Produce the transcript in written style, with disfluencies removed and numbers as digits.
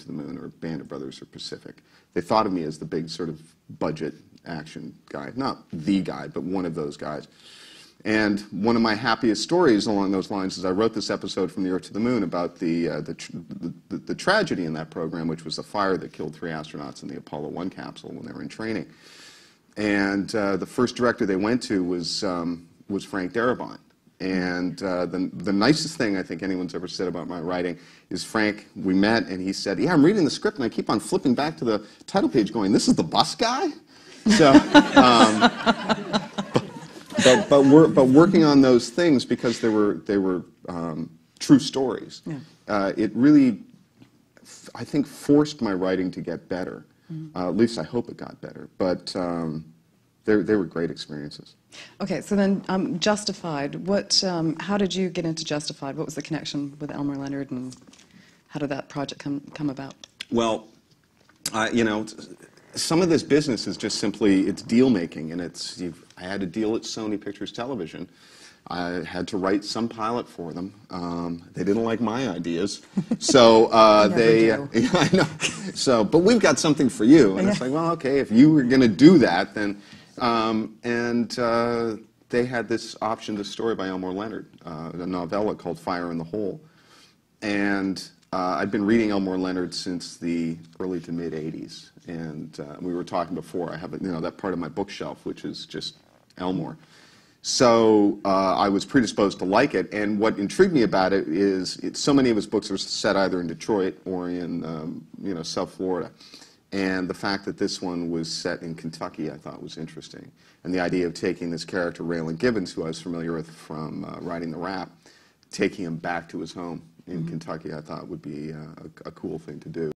the Moon or Band of Brothers or Pacific. They thought of me as the big sort of budget action guy. Not the guy, but one of those guys. And one of my happiest stories along those lines is I wrote this episode From the Earth to the Moon about the tragedy in that program, which was a fire that killed 3 astronauts in the Apollo 1 capsule when they were in training. And the first director they went to was Frank Darabont. And the nicest thing I think anyone's ever said about my writing is Frank, we met, and he said, yeah, I'm reading the script, and I keep on flipping back to the title page going, this is the bus guy? So, but working on those things, because they were true stories, yeah. It really, I think, forced my writing to get better. At least I hope it got better. But they were great experiences. Okay, so then Justified. How did you get into Justified? What was the connection with Elmore Leonard, and how did that project come about? Well, you know, some of this business is just simply, it's deal making, and I had a deal at Sony Pictures Television. I had to write some pilot for them. They didn't like my ideas, so yeah, I know. So, but we've got something for you, and it's like, well, okay, if you were going to do that, then. They had this option, this story by Elmore Leonard, a novella called Fire in the Hole, and I'd been reading Elmore Leonard since the early to mid '80s, and we were talking before. I have that part of my bookshelf which is just Elmore. So I was predisposed to like it, and what intrigued me about it is so many of his books are set either in Detroit or in South Florida. And the fact that this one was set in Kentucky I thought was interesting. And the idea of taking this character, Raylan Gibbons, who I was familiar with from writing The Rap, taking him back to his home in Kentucky I thought would be a cool thing to do.